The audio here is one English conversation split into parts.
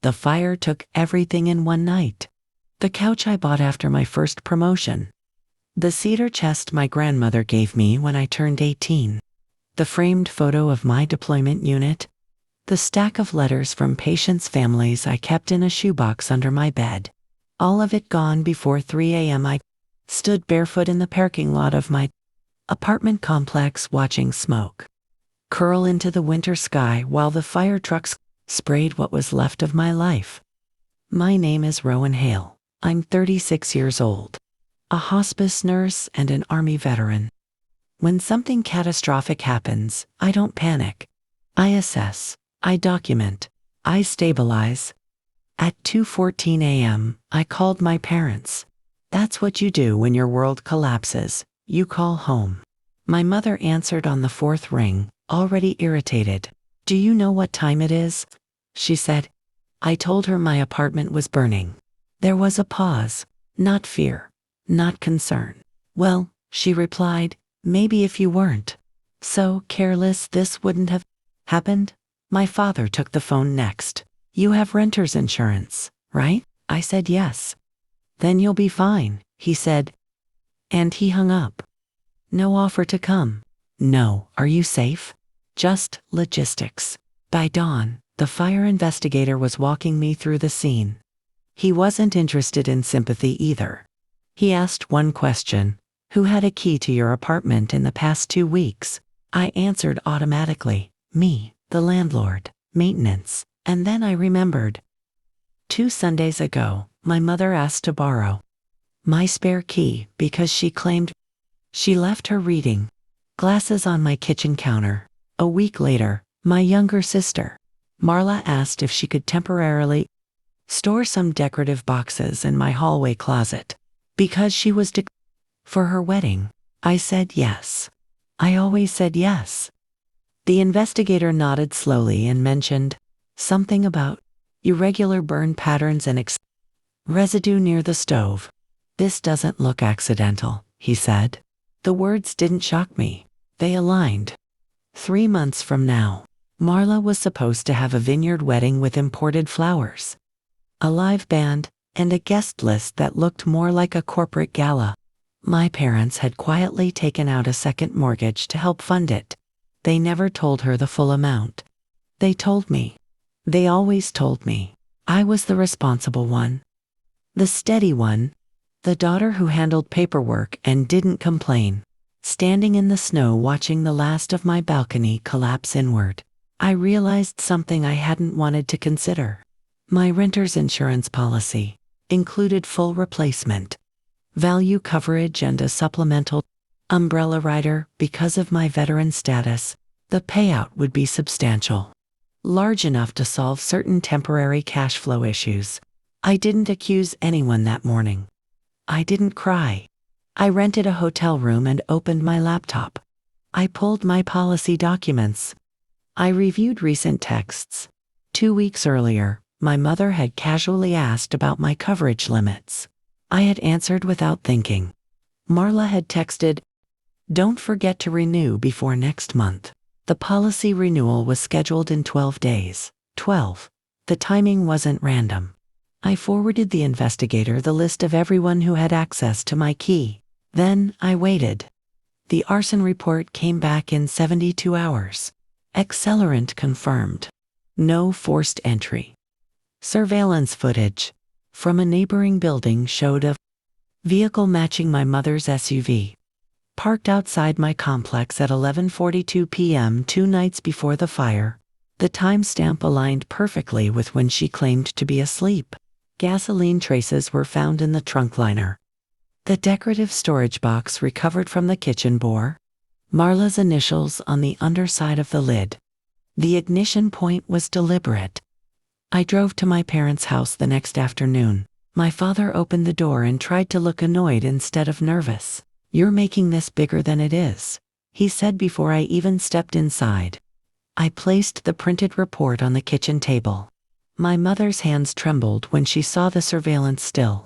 The fire took everything in one night. The couch I bought after my first promotion. The cedar chest my grandmother gave me when I turned 18. The framed photo of my deployment unit. The stack of letters from patients' families I kept in a shoebox under my bed. All of it gone before 3 a.m. I stood barefoot in the parking lot of my apartment complex watching smoke curl into the winter sky while the fire trucks sprayed what was left of my life. My name is Rowan Hale. I'm 36 years old, a hospice nurse and an Army veteran. When something catastrophic happens, I don't panic. I assess, I document, I stabilize. At 2:14 a.m., I called my parents. That's what you do when your world collapses. You call home. My mother answered on the fourth ring, already irritated. "Do you know what time it is?" she said. I told her my apartment was burning. There was a pause. Not fear, not concern. "Well," she replied, "maybe if you weren't so careless this wouldn't have happened." My father took the phone next. "You have renter's insurance, right?" I said yes. "Then you'll be fine," he said. And he hung up. No offer to come. No, "Are you safe?" Just logistics. By dawn, the fire investigator was walking me through the scene. He wasn't interested in sympathy either. He asked one question: "Who had a key to your apartment in the past 2 weeks?" I answered automatically, "Me, the landlord, maintenance." And then I remembered. 2 Sundays ago, my mother asked to borrow my spare key because she claimed she left her reading glasses on my kitchen counter. A week later, my younger sister, Marla, asked if she could temporarily store some decorative boxes in my hallway closet because she was for her wedding. I said yes. I always said yes. The investigator nodded slowly and mentioned something about irregular burn patterns and residue near the stove. "This doesn't look accidental," he said. The words didn't shock me. They aligned. 3 months from now, Marla was supposed to have a vineyard wedding with imported flowers, a live band, and a guest list that looked more like a corporate gala. My parents had quietly taken out a second mortgage to help fund it. They never told her the full amount. They told me. They always told me. I was the responsible one. The steady one. The daughter who handled paperwork and didn't complain. Standing in the snow watching the last of my balcony collapse inward, I realized something I hadn't wanted to consider. My renter's insurance policy included full replacement value coverage and a supplemental umbrella rider. Because of my veteran status, the payout would be substantial, large enough to solve certain temporary cash flow issues. I didn't accuse anyone that morning. I didn't cry. I rented a hotel room and opened my laptop. I pulled my policy documents. I reviewed recent texts. 2 weeks earlier, my mother had casually asked about my coverage limits. I had answered without thinking. Marla had texted, "Don't forget to renew before next month." The policy renewal was scheduled in 12 days. 12. The timing wasn't random. I forwarded the investigator the list of everyone who had access to my key. Then I waited. The arson report came back in 72 hours. Accelerant confirmed. No forced entry. Surveillance footage from a neighboring building showed a vehicle matching my mother's SUV, parked outside my complex at 11:42 p.m. 2 nights before the fire. The timestamp aligned perfectly with when she claimed to be asleep. Gasoline traces were found in the trunk liner. The decorative storage box recovered from the kitchen bore Marla's initials on the underside of the lid. The ignition point was deliberate. I drove to my parents' house the next afternoon. My father opened the door and tried to look annoyed instead of nervous. "You're making this bigger than it is," he said before I even stepped inside. I placed the printed report on the kitchen table. My mother's hands trembled when she saw the surveillance still.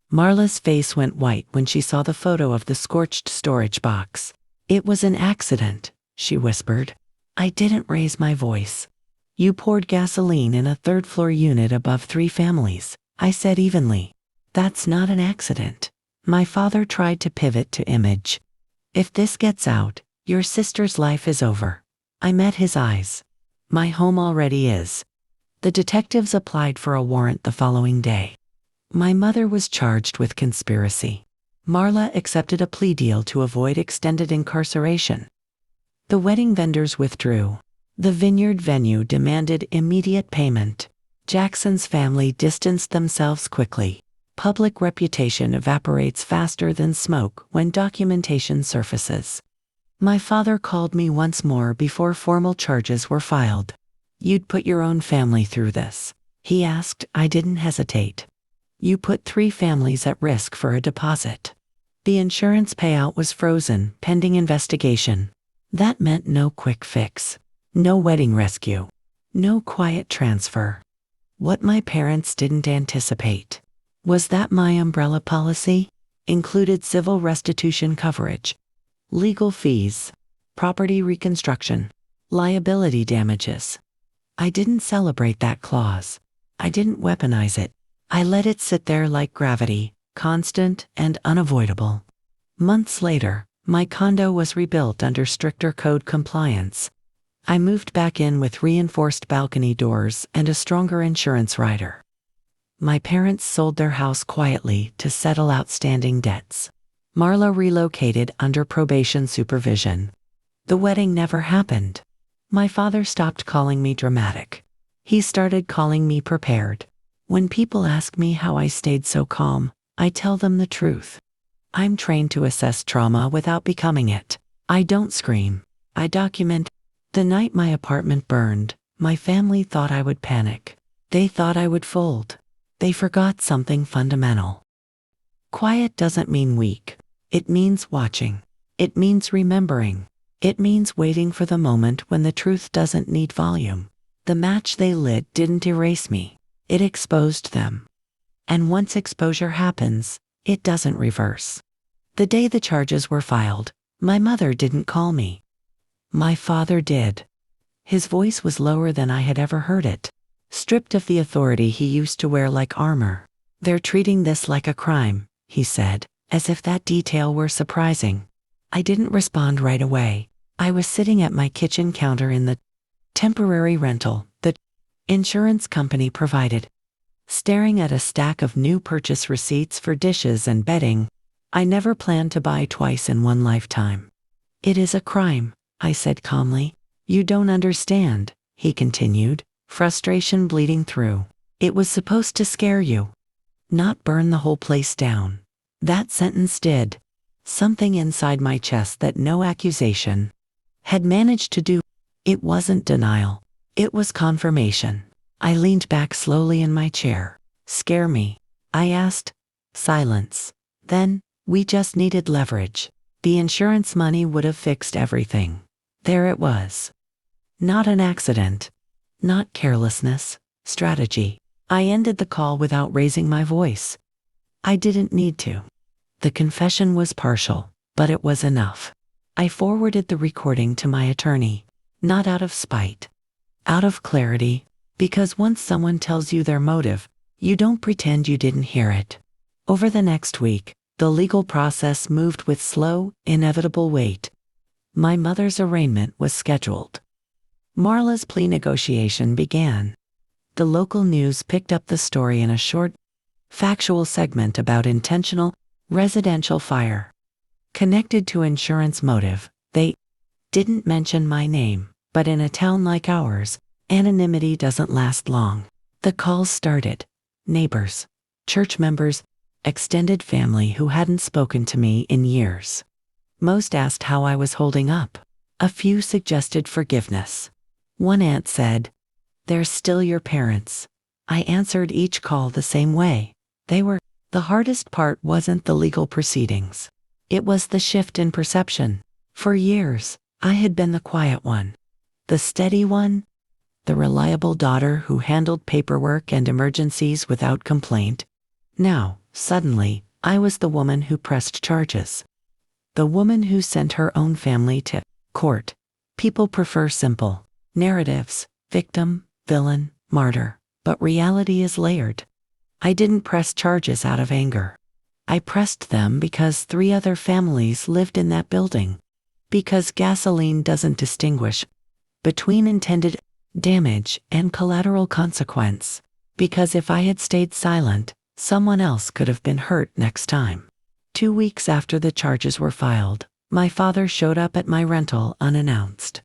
Marla's face went white when she saw the photo of the scorched storage box. "It was an accident," she whispered. I didn't raise my voice. You poured gasoline in a third-floor unit above 3 families, I said evenly. That's not an accident. My father tried to pivot to image. If this gets out, your sister's life is over. I met his eyes. My home already is. The detectives applied for a warrant the following day. My mother was charged with conspiracy. Marla accepted a plea deal to avoid extended incarceration. The wedding vendors withdrew. The vineyard venue demanded immediate payment. Jackson's family distanced themselves quickly. Public reputation evaporates faster than smoke when documentation surfaces. My father called me once more before formal charges were filed. You'd put your own family through this, he asked. I didn't hesitate. You put 3 families at risk for a deposit. The insurance payout was frozen, pending investigation. That meant no quick fix, no wedding rescue, no quiet transfer. What my parents didn't anticipate was that my umbrella policy included civil restitution coverage, legal fees, property reconstruction, liability damages. I didn't celebrate that clause. I didn't weaponize it. I let it sit there like gravity, constant and unavoidable. Months later, my condo was rebuilt under stricter code compliance. I moved back in with reinforced balcony doors and a stronger insurance rider. My parents sold their house quietly to settle outstanding debts. Marla relocated under probation supervision. The wedding never happened. My father stopped calling me dramatic. He started calling me prepared. When people ask me how I stayed so calm, I tell them the truth. I'm trained to assess trauma without becoming it. I don't scream. I document. The night my apartment burned, my family thought I would panic. They thought I would fold. They forgot something fundamental. Quiet doesn't mean weak. It means watching. It means remembering. It means waiting for the moment when the truth doesn't need volume. The match they lit didn't erase me. It exposed them. And once exposure happens, it doesn't reverse. The day the charges were filed, my mother didn't call me. My father did. His voice was lower than I had ever heard it, stripped of the authority he used to wear like armor. They're treating this like a crime, he said, as if that detail were surprising. I didn't respond right away. I was sitting at my kitchen counter in the temporary rental the insurance company provided, staring at a stack of new purchase receipts for dishes and bedding. I never planned to buy twice in one lifetime. It is a crime, I said calmly. You don't understand, he continued, frustration bleeding through. It was supposed to scare you, not burn the whole place down. That sentence did something inside my chest that no accusation had managed to do. It wasn't denial. It was confirmation. I leaned back slowly in my chair. Scare me? I asked. Silence. Then, we just needed leverage. The insurance money would have fixed everything. There it was. Not an accident. Not carelessness. Strategy. I ended the call without raising my voice. I didn't need to. The confession was partial, but it was enough. I forwarded the recording to my attorney, not out of spite, out of clarity, because once someone tells you their motive, you don't pretend you didn't hear it. Over the next week, the legal process moved with slow, inevitable weight. My mother's arraignment was scheduled. Marla's plea negotiation began. The local news picked up the story in a short, factual segment about intentional, residential fire. Connected to insurance motive, they didn't mention my name, but in a town like ours, anonymity doesn't last long. The calls started. Neighbors, church members, extended family who hadn't spoken to me in years. Most asked how I was holding up. A few suggested forgiveness. One aunt said, "They're still your parents." I answered each call the same way. They were. The hardest part wasn't the legal proceedings. It was the shift in perception. For years, I had been the quiet one, the steady one, the reliable daughter who handled paperwork and emergencies without complaint. Now, suddenly, I was the woman who pressed charges. The woman who sent her own family to court. People prefer simple narratives: victim, villain, martyr, but reality is layered. I didn't press charges out of anger. I pressed them because 3 other families lived in that building. Because gasoline doesn't distinguish between intended damage and collateral consequence. Because if I had stayed silent, someone else could have been hurt next time. 2 weeks after the charges were filed, my father showed up at my rental unannounced.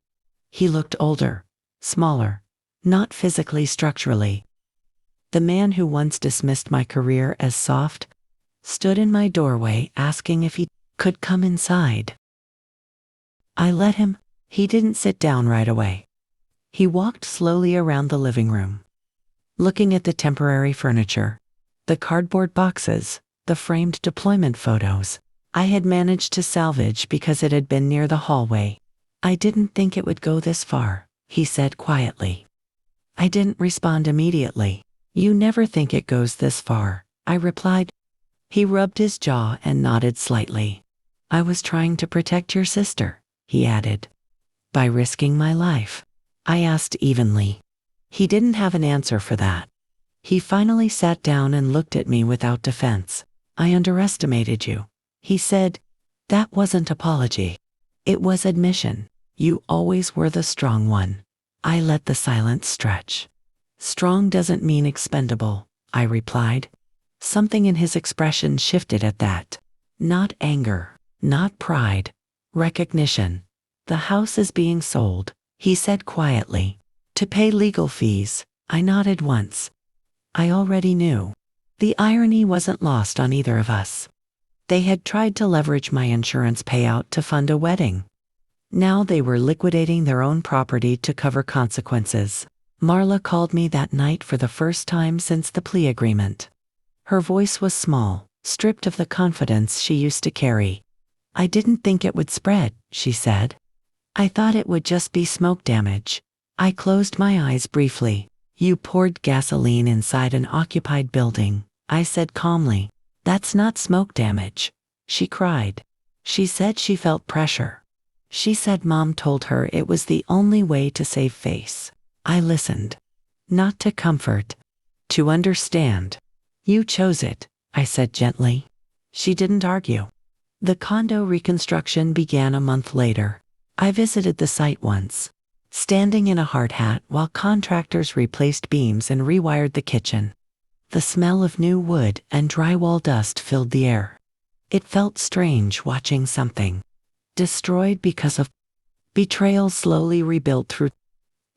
He looked older, smaller, not physically, structurally. The man who once dismissed my career as soft stood in my doorway asking if he could come inside. I let him. He didn't sit down right away. He walked slowly around the living room, looking at the temporary furniture, the cardboard boxes, the framed deployment photos I had managed to salvage because it had been near the hallway. I didn't think it would go this far, he said quietly. I didn't respond immediately. You never think it goes this far, I replied. He rubbed his jaw and nodded slightly. I was trying to protect your sister, he added. By risking my life? I asked evenly. He didn't have an answer for that. He finally sat down and looked at me without defense. I underestimated you, he said. That wasn't apology. It was admission. You always were the strong one. I let the silence stretch. Strong doesn't mean expendable, I replied. Something in his expression shifted at that. Not anger, not pride, recognition. The house is being sold, he said quietly. To pay legal fees. I nodded once. I already knew. The irony wasn't lost on either of us. They had tried to leverage my insurance payout to fund a wedding. Now they were liquidating their own property to cover consequences. Marla called me that night for the first time since the plea agreement. Her voice was small, stripped of the confidence she used to carry. I didn't think it would spread, she said. I thought it would just be smoke damage. I closed my eyes briefly. You poured gasoline inside an occupied building, I said calmly. That's not smoke damage, she cried. She said she felt pressure. She said Mom told her it was the only way to save face. I listened. Not to comfort, to understand. You chose it, I said gently. She didn't argue. The condo reconstruction began a month later. I visited the site once, standing in a hard hat while contractors replaced beams and rewired the kitchen. The smell of new wood and drywall dust filled the air. It felt strange watching something destroyed because of betrayal slowly rebuilt through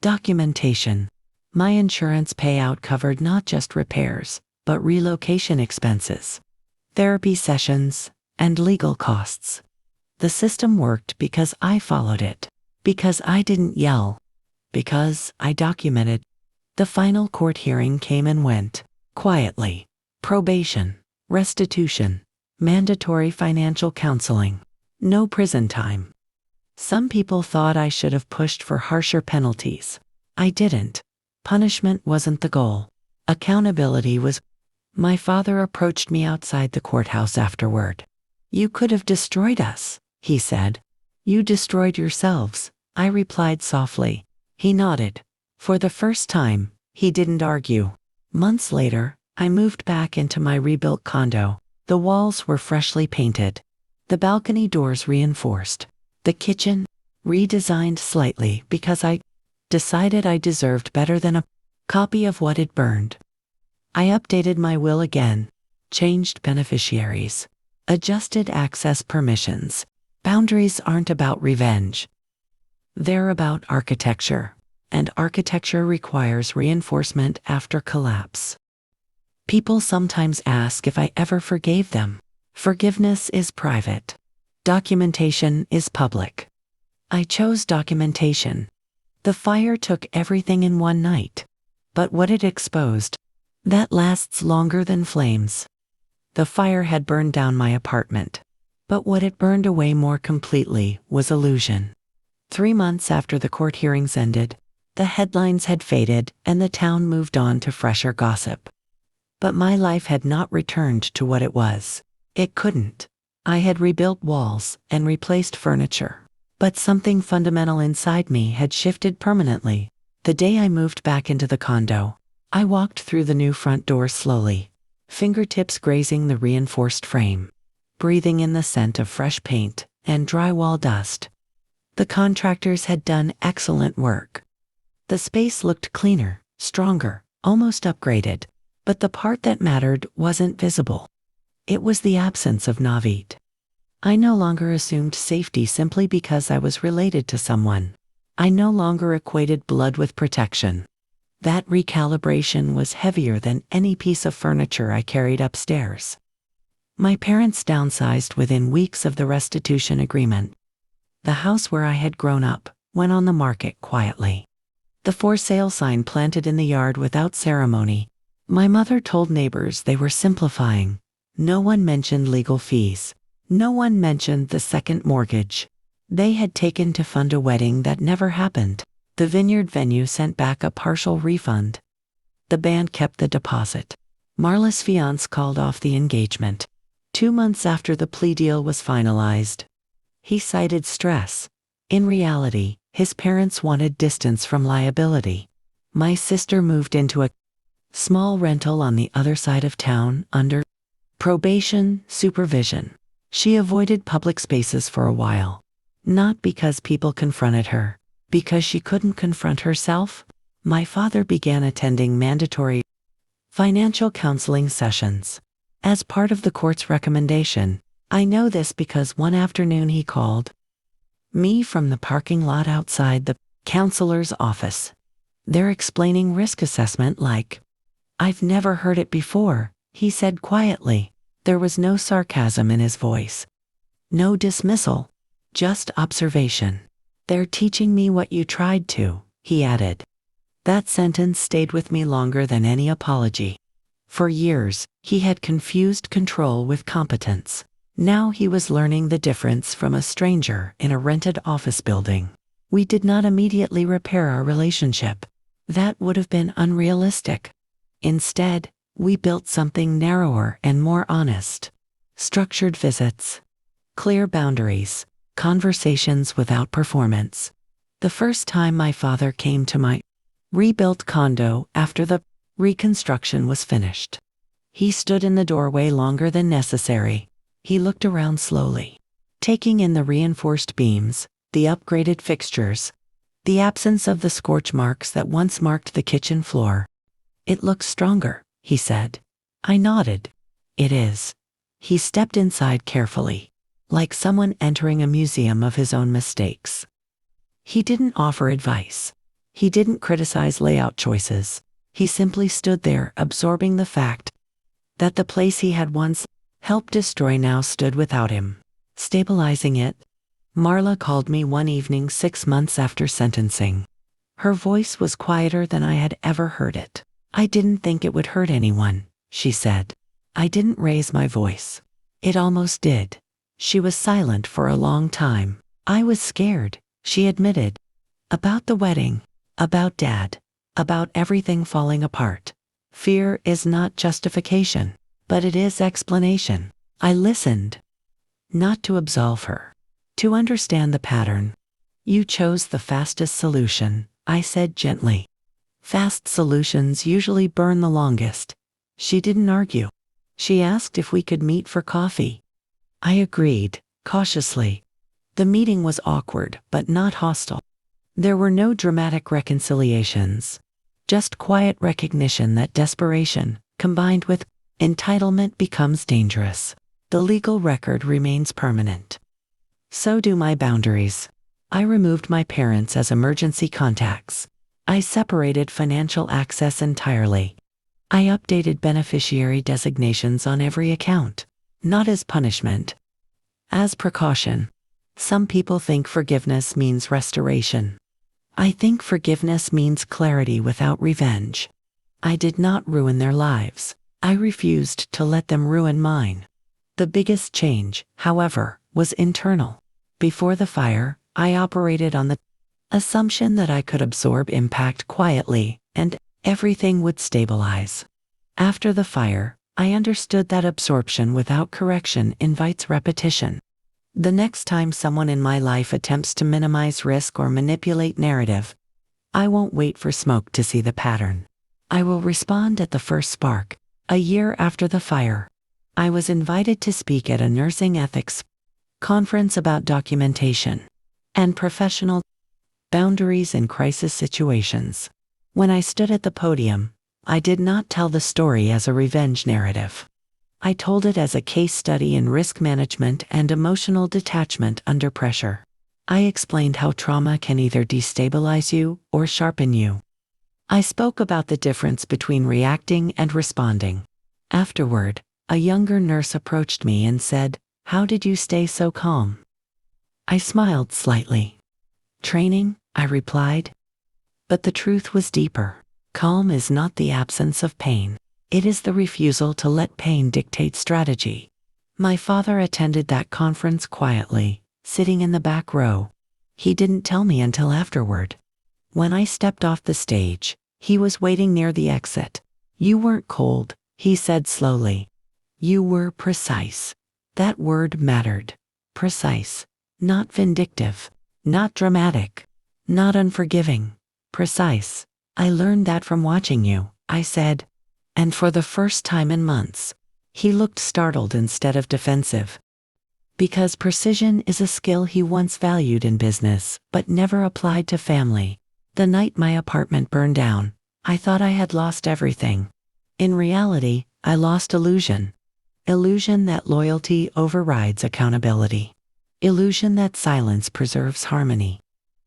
documentation. My insurance payout covered not just repairs, but relocation expenses, therapy sessions, and legal costs. The system worked because I followed it, because I didn't yell, because I documented. The final court hearing came and went, quietly. Probation, restitution, mandatory financial counseling, no prison time. Some people thought I should have pushed for harsher penalties. I didn't. Punishment wasn't the goal. Accountability was. My father approached me outside the courthouse afterward. You could have destroyed us, he said. You destroyed yourselves, I replied softly. He nodded. For the first time, he didn't argue. Months later, I moved back into my rebuilt condo. The walls were freshly painted. The balcony doors reinforced. The kitchen redesigned slightly because I decided I deserved better than a copy of what had burned. I updated my will again, changed beneficiaries, adjusted access permissions. Boundaries aren't about revenge. They're about architecture, and architecture requires reinforcement after collapse. People sometimes ask if I ever forgave them. Forgiveness is private. Documentation is public. I chose documentation. The fire took everything in one night. But what it exposed, that lasts longer than flames. The fire had burned down my apartment. But what it burned away more completely was illusion. 3 months after the court hearings ended, the headlines had faded and the town moved on to fresher gossip. But my life had not returned to what it was. It couldn't. I had rebuilt walls and replaced furniture. But something fundamental inside me had shifted permanently. The day I moved back into the condo, I walked through the new front door slowly, fingertips grazing the reinforced frame, breathing in the scent of fresh paint and drywall dust. The contractors had done excellent work. The space looked cleaner, stronger, almost upgraded, but the part that mattered wasn't visible. It was the absence of Naveed. I no longer assumed safety simply because I was related to someone. I no longer equated blood with protection. That recalibration was heavier than any piece of furniture I carried upstairs. My parents downsized within weeks of the restitution agreement. The house where I had grown up went on the market quietly. The for sale sign planted in the yard without ceremony. My mother told neighbors they were simplifying. No one mentioned legal fees. No one mentioned the second mortgage they had taken to fund a wedding that never happened. The Vineyard venue sent back a partial refund. The band kept the deposit. Marla's fiancé called off the engagement 2 months after the plea deal was finalized. He cited stress. In reality, his parents wanted distance from liability. My sister moved into a small rental on the other side of town under probation supervision. She avoided public spaces for a while. Not because people confronted her, because she couldn't confront herself. My father began attending mandatory financial counseling sessions. As part of the court's recommendation, I know this because one afternoon he called me from the parking lot outside the counselor's office. They're explaining risk assessment like, "I've never heard it before," he said quietly. There was no sarcasm in his voice. No dismissal. Just observation. "They're teaching me what you tried to," he added. That sentence stayed with me longer than any apology. For years, he had confused control with competence. Now he was learning the difference from a stranger in a rented office building. We did not immediately repair our relationship. That would have been unrealistic. Instead, we built something narrower and more honest. Structured visits. Clear boundaries. Conversations without performance. The first time my father came to my rebuilt condo after the reconstruction was finished, he stood in the doorway longer than necessary. He looked around slowly, taking in the reinforced beams, the upgraded fixtures, the absence of the scorch marks that once marked the kitchen floor. "It looks stronger," he said. I nodded. "It is." He stepped inside carefully, like someone entering a museum of his own mistakes. He didn't offer advice. He didn't criticize layout choices. He simply stood there absorbing the fact that the place he had once helped destroy now stood without him, stabilizing it. Marla called me one evening 6 months after sentencing. Her voice was quieter than I had ever heard it. "I didn't think it would hurt anyone," she said. I didn't raise my voice. It almost did. She was silent for a long time. "I was scared," she admitted. "About the wedding, about Dad, about everything falling apart. Fear is not justification, but it is explanation." I listened. Not to absolve her. To understand the pattern. "You chose the fastest solution," I said gently. "Fast solutions usually burn the longest." She didn't argue. She asked if we could meet for coffee. I agreed, cautiously. The meeting was awkward, but not hostile. There were no dramatic reconciliations. Just quiet recognition that desperation, combined with entitlement, becomes dangerous. The legal record remains permanent. So do my boundaries. I removed my parents as emergency contacts. I separated financial access entirely. I updated beneficiary designations on every account. Not as punishment, as precaution. Some people think forgiveness means restoration. I think forgiveness means clarity without revenge. I did not ruin their lives. I refused to let them ruin mine. The biggest change, however, was internal. Before the fire, I operated on the assumption that I could absorb impact quietly and everything would stabilize. After the fire, I understood that absorption without correction invites repetition. The next time someone in my life attempts to minimize risk or manipulate narrative, I won't wait for smoke to see the pattern. I will respond at the first spark. A year after the fire, I was invited to speak at a nursing ethics conference about documentation and professional boundaries in crisis situations. When I stood at the podium, I did not tell the story as a revenge narrative. I told it as a case study in risk management and emotional detachment under pressure. I explained how trauma can either destabilize you or sharpen you. I spoke about the difference between reacting and responding. Afterward, a younger nurse approached me and said, "How did you stay so calm?" I smiled slightly. "Training," I replied. But the truth was deeper. Calm is not the absence of pain. It is the refusal to let pain dictate strategy. My father attended that conference quietly, sitting in the back row. He didn't tell me until afterward. When I stepped off the stage, he was waiting near the exit. "You weren't cold," he said slowly. "You were precise." That word mattered. Precise. Not vindictive. Not dramatic. Not unforgiving. Precise. "I learned that from watching you," I said. And for the first time in months, he looked startled instead of defensive. Because precision is a skill he once valued in business, but never applied to family. The night my apartment burned down, I thought I had lost everything. In reality, I lost illusion. Illusion that loyalty overrides accountability. Illusion that silence preserves harmony.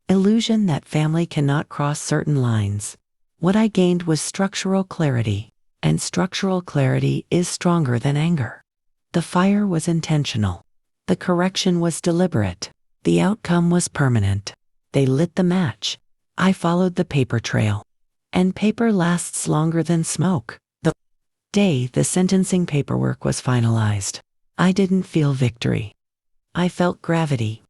Illusion that family cannot cross certain lines. What I gained was structural clarity, and structural clarity is stronger than anger. The fire was intentional. The correction was deliberate. The outcome was permanent. They lit the match. I followed the paper trail. And paper lasts longer than smoke. The day the sentencing paperwork was finalized, I didn't feel victory. I felt gravity.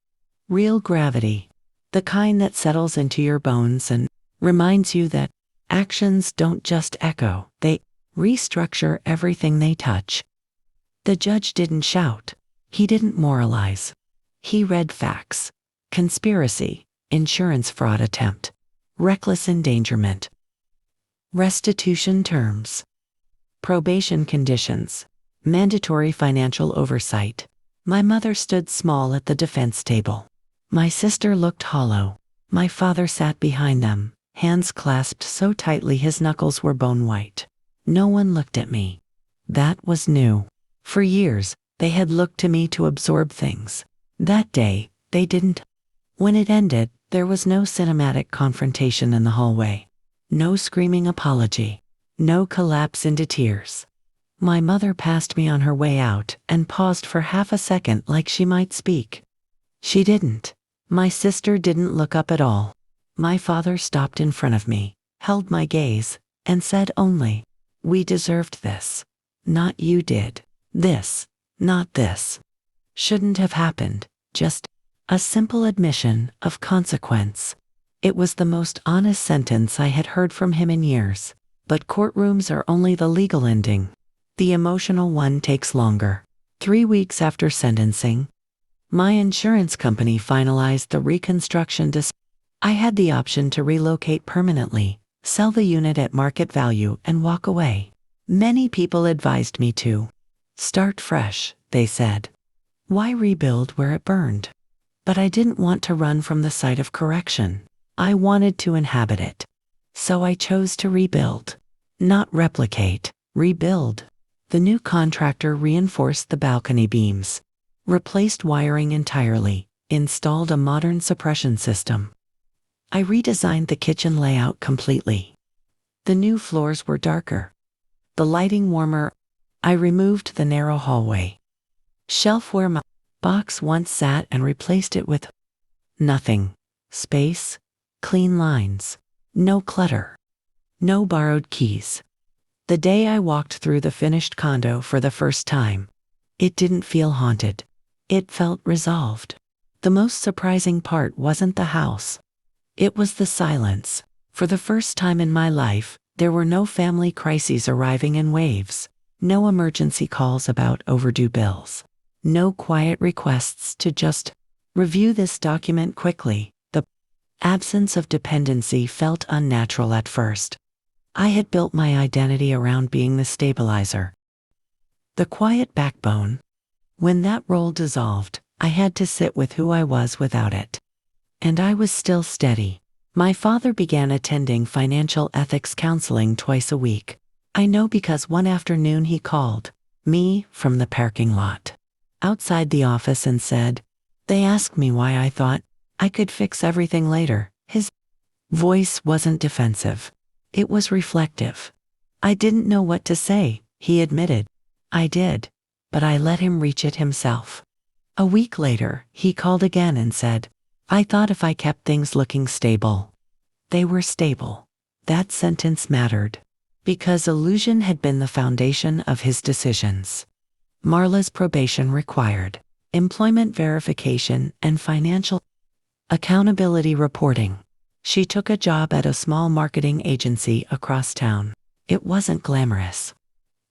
Real gravity. The kind that settles into your bones and reminds you that actions don't just echo, they restructure everything they touch. The judge didn't shout. He didn't moralize. He read facts. Conspiracy, insurance fraud attempt, reckless endangerment. Restitution terms. Probation conditions. Mandatory financial oversight. My mother stood small at the defense table. My sister looked hollow. My father sat behind them, hands clasped so tightly his knuckles were bone white. No one looked at me. That was new. For years, they had looked to me to absorb things. That day, they didn't. When it ended, there was no cinematic confrontation in the hallway. No screaming apology. No collapse into tears. My mother passed me on her way out and paused for half a second like she might speak. She didn't. My sister didn't look up at all. My father stopped in front of me, held my gaze, and said only, "We deserved this. Not you did. This. Not this. Shouldn't have happened." Just a simple admission of consequence. It was the most honest sentence I had heard from him in years. But courtrooms are only the legal ending. The emotional one takes longer. 3 weeks after sentencing, my insurance company finalized the reconstruction. I had the option to relocate permanently, sell the unit at market value, and walk away. Many people advised me to start fresh, they said. Why rebuild where it burned? But I didn't want to run from the site of correction. I wanted to inhabit it. So I chose to rebuild. Not replicate, rebuild. The new contractor reinforced the balcony beams, replaced wiring entirely, installed a modern suppression system. I redesigned the kitchen layout completely. The new floors were darker. The lighting warmer. I removed the narrow hallway shelf where my box once sat and replaced it with nothing. Space, clean lines, no clutter, no borrowed keys. The day I walked through the finished condo for the first time, it didn't feel haunted. It felt resolved. The most surprising part wasn't the house. It was the silence. For the first time in my life, there were no family crises arriving in waves, no emergency calls about overdue bills, no quiet requests to just review this document quickly. The Absence of dependency felt unnatural at first. I had built my identity around being the stabilizer, the quiet backbone. When that role dissolved, I had to sit with who I was without it. And I was still steady. My father began attending financial ethics counseling twice a week. I know because one afternoon he called me from the parking lot outside the office and said, "They asked me why I thought I could fix everything later." His voice wasn't defensive. It was reflective. I didn't know what to say, he admitted. I did, but I let him reach it himself. A week later, he called again and said, "I thought if I kept things looking stable." They were stable. That sentence mattered, because illusion had been the foundation of his decisions. Marla's probation required employment verification and financial accountability reporting. She took a job at a small marketing agency across town. It wasn't glamorous.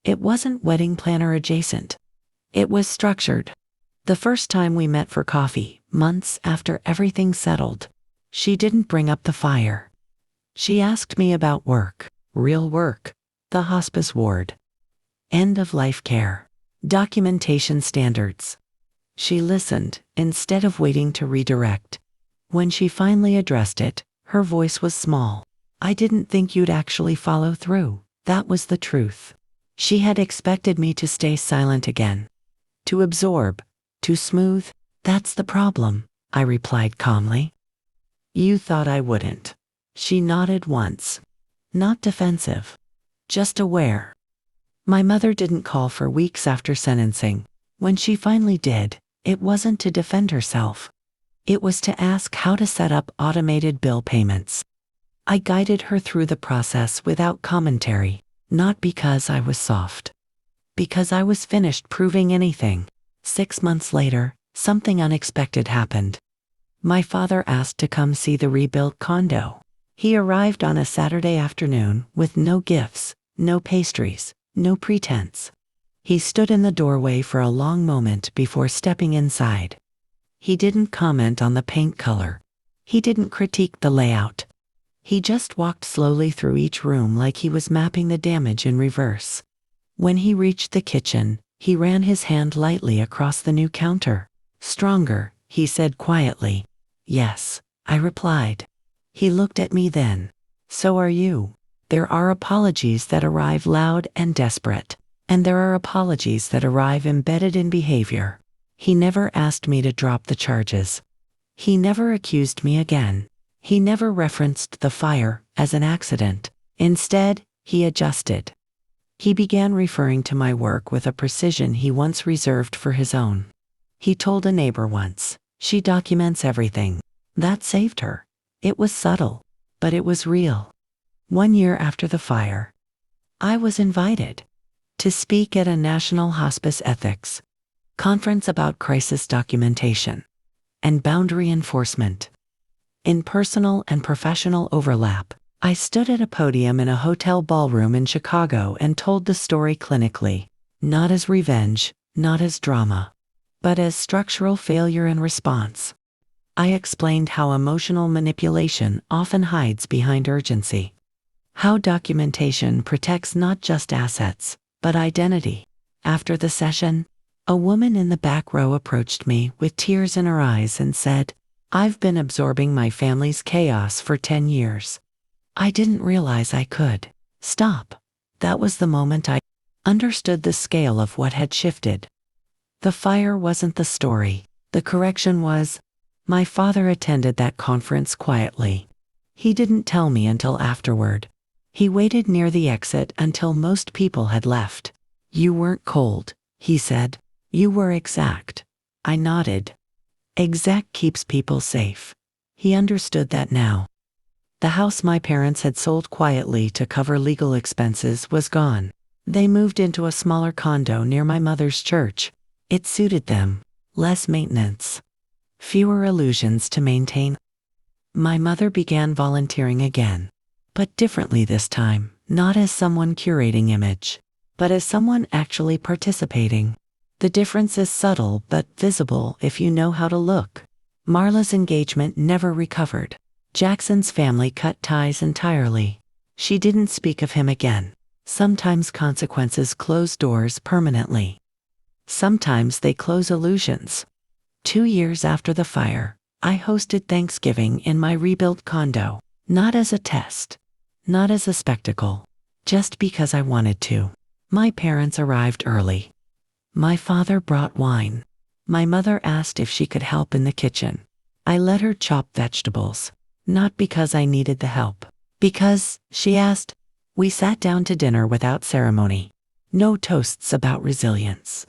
It wasn't wedding planner adjacent. It was structured. The first time we met for coffee, months after everything settled, she didn't bring up the fire. She asked me about work, real work, the hospice ward, end-of-life care, documentation standards. She listened instead of waiting to redirect. When she finally addressed it, her voice was small. "I didn't think you'd actually follow through." That was the truth. She had expected me to stay silent again, to absorb, to smooth. "That's the problem," I replied calmly. "You thought I wouldn't." She nodded once. Not defensive, just aware. My mother didn't call for weeks after sentencing. When she finally did, it wasn't to defend herself. It was to ask how to set up automated bill payments. I guided her through the process without commentary, not because I was soft, because I was finished proving anything. 6 months later, something unexpected happened. My father asked to come see the rebuilt condo. He arrived on a Saturday afternoon with no gifts, no pastries, no pretense. He stood in the doorway for a long moment before stepping inside. He didn't comment on the paint color. He didn't critique the layout. He just walked slowly through each room like he was mapping the damage in reverse. When he reached the kitchen, he ran his hand lightly across the new counter. "Stronger," he said quietly. "Yes," I replied. He looked at me then. "So are you." There are apologies that arrive loud and desperate, and there are apologies that arrive embedded in behavior. He never asked me to drop the charges. He never accused me again. He never referenced the fire as an accident. Instead, he adjusted. He began referring to my work with a precision he once reserved for his own. He told a neighbor once, "She documents everything." That saved her. It was subtle, but it was real. 1 year after the fire, I was invited to speak at a national hospice ethics conference about crisis documentation and boundary enforcement. In personal and professional overlap, I stood at a podium in a hotel ballroom in Chicago and told the story clinically, not as revenge, not as drama, but as structural failure and response. I explained how emotional manipulation often hides behind urgency, how documentation protects not just assets, but identity. After the session, a woman in the back row approached me with tears in her eyes and said, "I've been absorbing my family's chaos for 10 years. I didn't realize I could stop." That was the moment I understood the scale of what had shifted. The fire wasn't the story. The correction was. My father attended that conference quietly. He didn't tell me until afterward. He waited near the exit until most people had left. "You weren't cold," he said. "You were exact." I nodded. Exact keeps people safe. He understood that now. The house my parents had sold quietly to cover legal expenses was gone. They moved into a smaller condo near my mother's church. It suited them. Less maintenance, fewer illusions to maintain. My mother began volunteering again, but differently this time, not as someone curating image, but as someone actually participating. The difference is subtle but visible if you know how to look. Marla's engagement never recovered. Jackson's family cut ties entirely. She didn't speak of him again. Sometimes consequences close doors permanently. Sometimes they close illusions. 2 years after the fire, I hosted Thanksgiving in my rebuilt condo. Not as a test. Not as a spectacle. Just because I wanted to. My parents arrived early. My father brought wine. My mother asked if she could help in the kitchen. I let her chop vegetables. Not because I needed the help. Because, she asked. We sat down to dinner without ceremony. No toasts about resilience.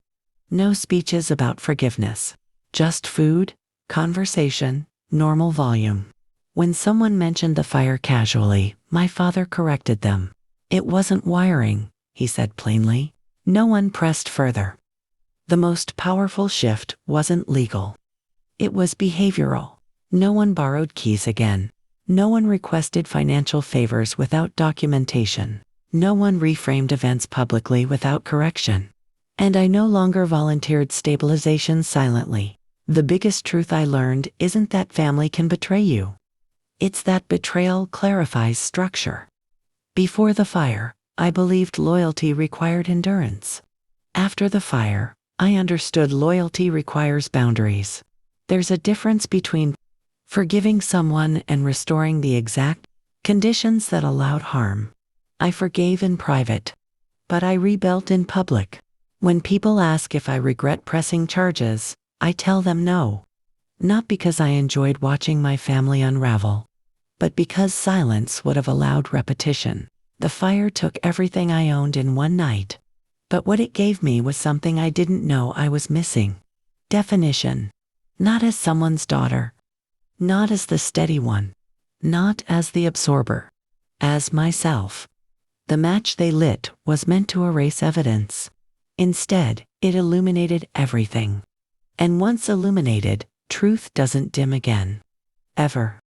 No speeches about forgiveness. Just food, conversation, normal volume. When someone mentioned the fire casually, my father corrected them. It wasn't wiring, he said plainly. No one pressed further. The most powerful shift wasn't legal. It was behavioral. No one borrowed keys again. No one requested financial favors without documentation. No one reframed events publicly without correction. And I no longer volunteered stabilization silently. The biggest truth I learned isn't that family can betray you. It's that betrayal clarifies structure. Before the fire, I believed loyalty required endurance. After the fire, I understood loyalty requires boundaries. There's a difference between forgiving someone and restoring the exact conditions that allowed harm. I forgave in private, but I rebuilt in public. When people ask if I regret pressing charges, I tell them no. Not because I enjoyed watching my family unravel, but because silence would have allowed repetition. The fire took everything I owned in one night, but what it gave me was something I didn't know I was missing. Definition. Not as someone's daughter. Not as the steady one. Not as the absorber. As myself. The match they lit was meant to erase evidence. Instead, it illuminated everything. And once illuminated, truth doesn't dim again. Ever.